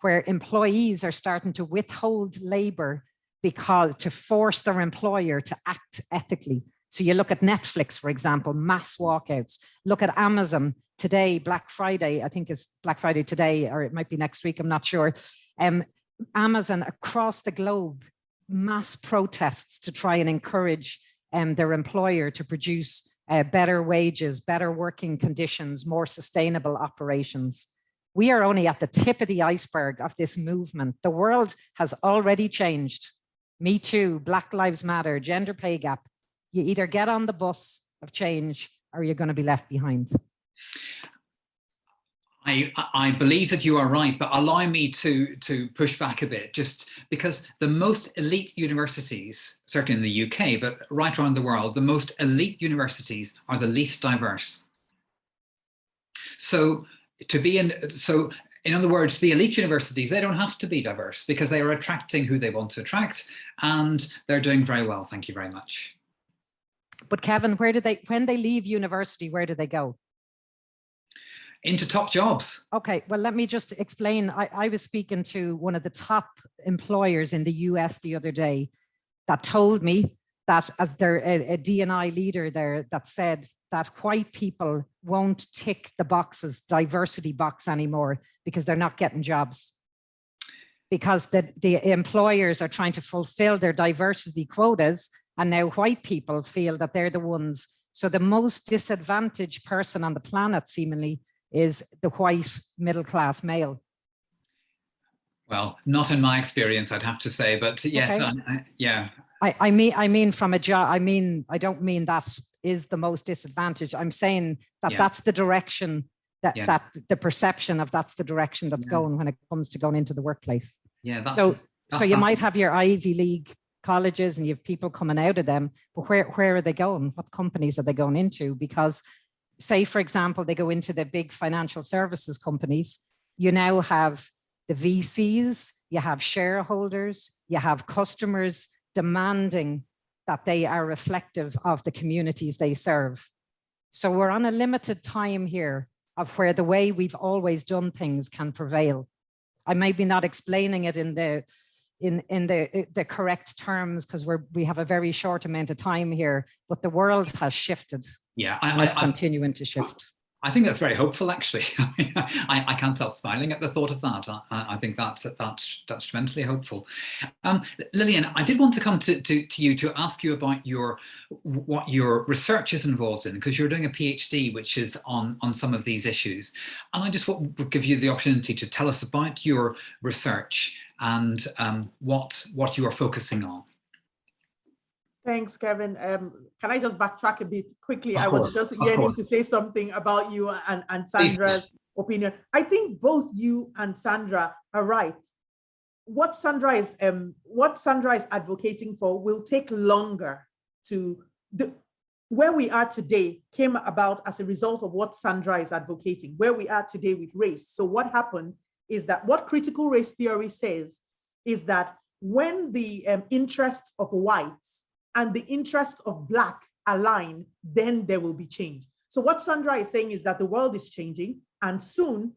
where employees are starting to withhold labor to force their employer to act ethically. So you look at Netflix, for example, mass walkouts. Look at Amazon today, Black Friday, I think it's Black Friday today, or it might be next week, I'm not sure. Amazon across the globe, mass protests to try and encourage their employer to produce better wages, better working conditions, more sustainable operations. We are only at the tip of the iceberg of this movement. The world has already changed. Me Too, Black Lives Matter, gender pay gap. You either get on the bus of change or you're going to be left behind. I believe that you are right, but allow me to push back a bit, just because the most elite universities, certainly in the UK, but right around the world, the most elite universities are the least diverse. So in other words, the elite universities, they don't have to be diverse because they are attracting who they want to attract, and they're doing very well. Thank you very much. But Kevin, when they leave university, where do they go? Into top jobs. Okay, well, let me just explain. I was speaking to one of the top employers in the US the other day that told me that, as they're a D&I leader there, that said that white people won't tick the diversity box anymore because they're not getting jobs. Because the employers are trying to fulfill their diversity quotas, and now white people feel that they're the ones. So the most disadvantaged person on the planet, seemingly, is the white middle-class male. Well, not in my experience, I'd have to say, but yes, okay. Yeah. I mean from a job, I don't mean that is the most disadvantaged. I'm saying that that's the direction that the perception of that's the direction that's going when it comes to going into the workplace. Yeah. So you might have your Ivy League colleges and you have people coming out of them, but where are they going? What companies are they going into? Because say, for example, they go into the big financial services companies, you now have the VCs, you have shareholders, you have customers demanding that they are reflective of the communities they serve. So we're on a limited time here of where the way we've always done things can prevail. I may be not explaining it in the correct terms because we have a very short amount of time here, but the world has shifted. Yeah, and it's continuing to shift. I think that's very hopeful, actually. I can't help smiling at the thought of that. I think that's tremendously hopeful. Lillian, I did want to come to you to ask you about what your research is involved in, because you're doing a PhD which is on some of these issues. And I just would give you the opportunity to tell us about your research and what you are focusing on. Thanks, Kevin. Can I just backtrack a bit quickly? Of I was course, just of yearning course. to say something about you and Sandra's opinion. I think both you and Sandra are right. What Sandra is advocating for will take longer to where we are today came about as a result of what Sandra is advocating, where we are today with race. So what happened is that what critical race theory says is that when the interests of whites and the interests of Black align, then there will be change. So what Sandra is saying is that the world is changing, and soon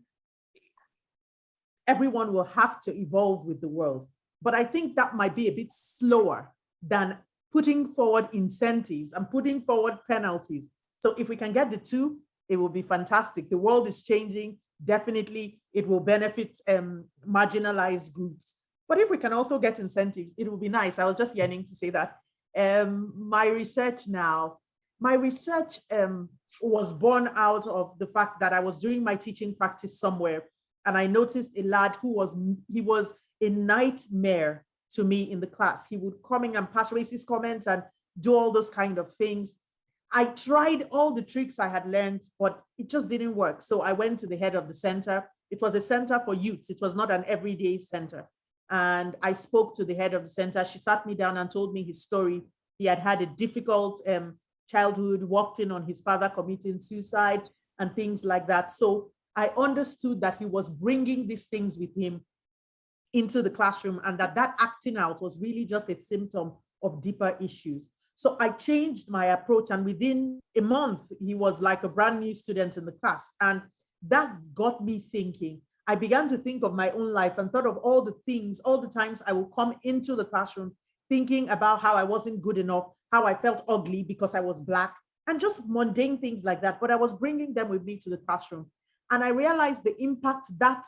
everyone will have to evolve with the world. But I think that might be a bit slower than putting forward incentives and putting forward penalties. So if we can get the two, it will be fantastic. The world is changing. Definitely, it will benefit marginalized groups. But if we can also get incentives, it will be nice. I was just yearning to say that. My research was born out of the fact that I was doing my teaching practice somewhere, and I noticed a lad who was a nightmare to me in the class. He would come in and pass racist comments and do all those kind of things. I tried all the tricks I had learned, but it just didn't work. So I went to the head of the center. It was a center for youths. It was not an everyday center. And I spoke to the head of the center. She sat me down and told me his story. He had had a difficult childhood, walked in on his father committing suicide and things like that. So I understood that he was bringing these things with him into the classroom, and that acting out was really just a symptom of deeper issues. So I changed my approach, and within a month, he was like a brand new student in the class. And that got me thinking. I began to think of my own life and thought of all the things, all the times I will come into the classroom thinking about how I wasn't good enough, how I felt ugly because I was Black, and just mundane things like that. But I was bringing them with me to the classroom. And I realized the impact that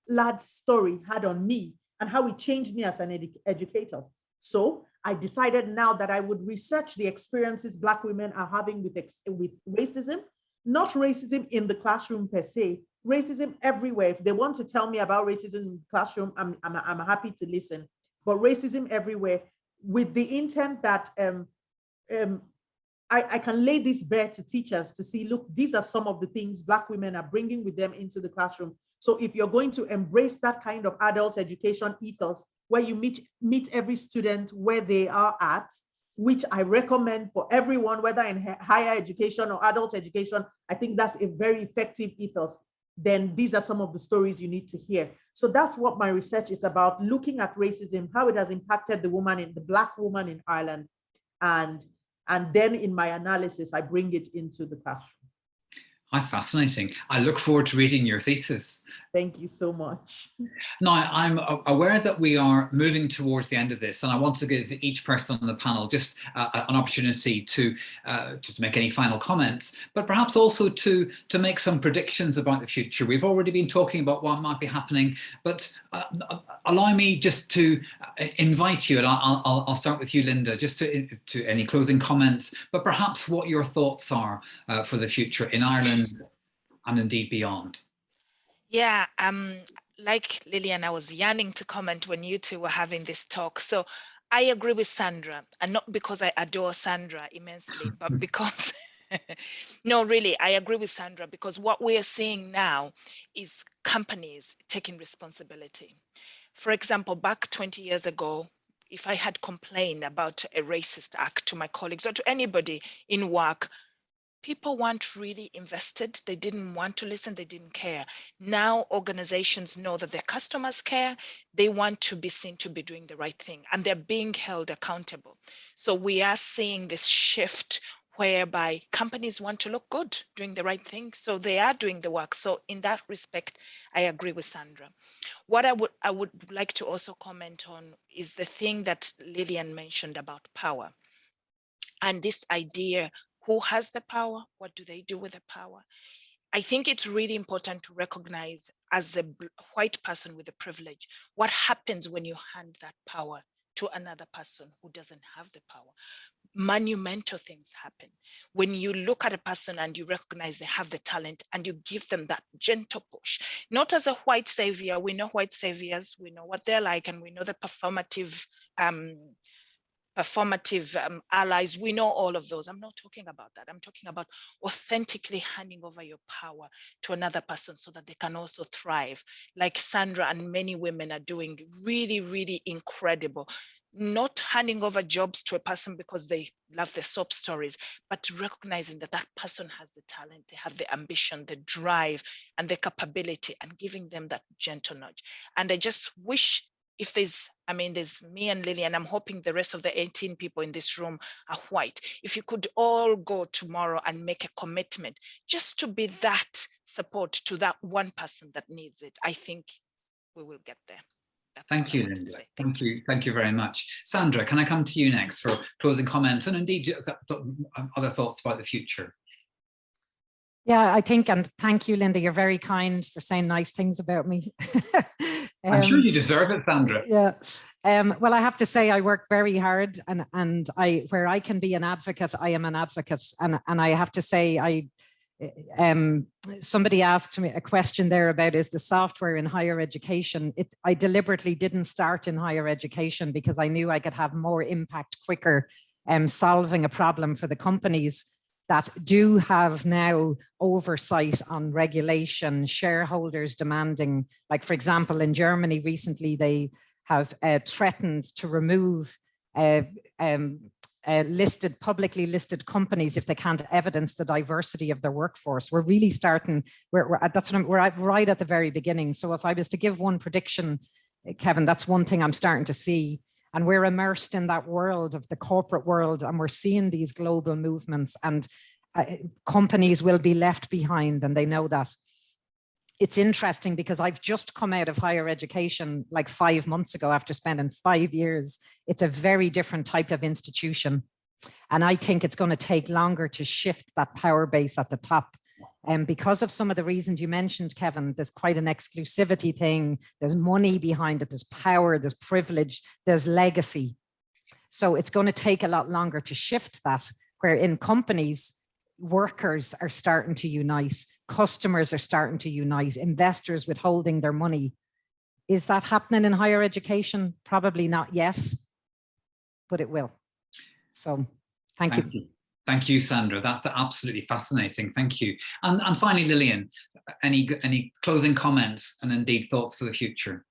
lad's story had on me and how it changed me as an educator. So I decided now that I would research the experiences Black women are having with racism, not racism in the classroom per se, racism everywhere. If they want to tell me about racism in the classroom, I'm happy to listen, but racism everywhere, with the intent that I can lay this bare to teachers to see, look, these are some of the things Black women are bringing with them into the classroom. So if you're going to embrace that kind of adult education ethos, where you meet every student where they are at, which I recommend for everyone, whether in higher education or adult education, I think that's a very effective ethos. Then these are some of the stories you need to hear. So that's what my research is about, looking at racism, how it has impacted the Black woman in Ireland. And then in my analysis, I bring it into the classroom. How fascinating. I look forward to reading your thesis. Thank you so much. Now, I'm aware that we are moving towards the end of this, and I want to give each person on the panel just an opportunity to make any final comments, but perhaps also to make some predictions about the future. We've already been talking about what might be happening, but allow me just to invite you, and I'll start with you, Linda, just to any closing comments, but perhaps what your thoughts are for the future in Ireland and indeed beyond. Yeah, like Lillian, I was yearning to comment when you two were having this talk. So I agree with Sandra, and not because I adore Sandra immensely, but because, no, really, I agree with Sandra, because what we are seeing now is companies taking responsibility. For example, back 20 years ago, if I had complained about a racist act to my colleagues or to anybody in work, people weren't really invested. They didn't want to listen. They didn't care. Now organizations know that their customers care. They want to be seen to be doing the right thing, and they're being held accountable. So we are seeing this shift whereby companies want to look good, doing the right thing. So they are doing the work. So in that respect, I agree with Sandra. What I would like to also comment on is the thing that Lillian mentioned about power, and this idea Who has the power? What do they do with the power? I think it's really important to recognize, as a white person with a privilege, what happens when you hand that power to another person who doesn't have the power. Monumental things happen when you look at a person and you recognize they have the talent and you give them that gentle push, not as a white savior. We know white saviors, we know what they're like, and we know the performative allies. We know all of those. I'm not talking about that. I'm talking about authentically handing over your power to another person so that they can also thrive, like Sandra and many women are doing. Really, really incredible. Not handing over jobs to a person because they love the soap stories, but recognizing that that person has the talent, they have the ambition, the drive, and the capability, and giving them that gentle nudge. And I just wish, if there's me and Lily, and I'm hoping the rest of the 18 people in this room are white. If you could all go tomorrow and make a commitment just to be that support to that one person that needs it, I think we will get there. That's Thank you, Linda. Thank you very much. Sandra, can I come to you next for closing comments and indeed other thoughts about the future? Yeah, I think, and thank you, Linda. You're very kind for saying nice things about me. I'm sure you deserve it, Sandra. Yeah. Well, I have to say I work very hard, and where I can be an advocate, I am an advocate. And I have to say, somebody asked me a question there about, is the software in higher education? I deliberately didn't start in higher education because I knew I could have more impact quicker, solving a problem for the companies that do have now oversight on regulation, shareholders demanding, like, for example, in Germany recently, they have threatened to remove publicly listed companies if they can't evidence the diversity of their workforce. We're really starting, we're right at the very beginning. So if I was to give one prediction, Kevin, that's one thing I'm starting to see. And we're immersed in that world of the corporate world, and we're seeing these global movements, and companies will be left behind, and they know that. It's interesting because I've just come out of higher education like 5 months ago after spending 5 years. It's a very different type of institution. And I think it's going to take longer to shift that power base at the top. And because of some of the reasons you mentioned, Kevin, there's quite an exclusivity thing. There's money behind it. There's power, there's privilege, there's legacy. So it's going to take a lot longer to shift that, where in companies, workers are starting to unite, customers are starting to unite, investors withholding their money. Is that happening in higher education? Probably not yet, but it will. So thank you. Thank you, Sandra. That's absolutely fascinating. Thank you. And finally, Lillian, any closing comments and indeed thoughts for the future?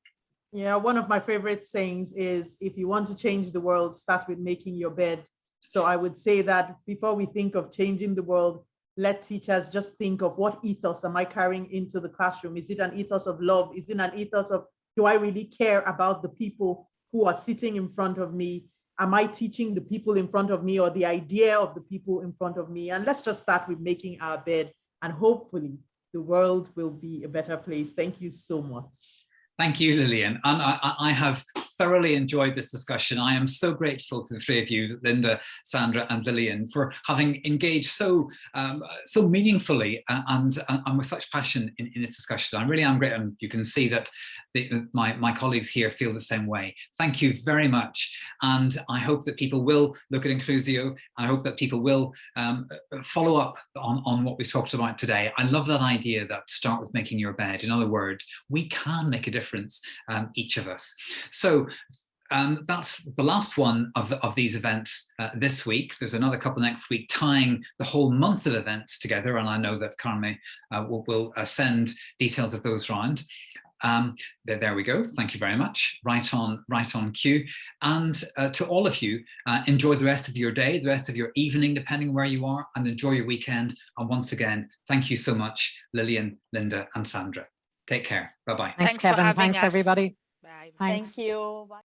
Yeah, one of my favorite sayings is, if you want to change the world, start with making your bed. So I would say that before we think of changing the world, let teachers just think of, what ethos am I carrying into the classroom? Is it an ethos of love? Is it an ethos of, do I really care about the people who are sitting in front of me? Am I teaching the people in front of me, or the idea of the people in front of me? And let's just start with making our bed, and hopefully the world will be a better place. Thank you so much. Thank you, Lillian. And I have thoroughly enjoyed this discussion. I am so grateful to the three of you, Linda, Sandra, and Lillian, for having engaged so meaningfully and with such passion in this discussion. I really am great, and you can see that my colleagues here feel the same way. Thank you very much, and I hope that people will look at Inclusio. I hope that people will follow up on what we've talked about today. I love that idea that start with making your bed. In other words, we can make a difference, each of us. So that's the last one of these events this week. There's another couple next week, tying the whole month of events together, and I know that Carme will send details of those round. There we go. Thank you very much. Right on cue. And to all of you, enjoy the rest of your day, the rest of your evening, depending where you are, and enjoy your weekend. And once again, thank you so much, Lillian, Linda, and Sandra. Take care. Bye-bye. Thanks, Kevin. Thanks, everybody. Bye. Thanks. Thank you. Bye.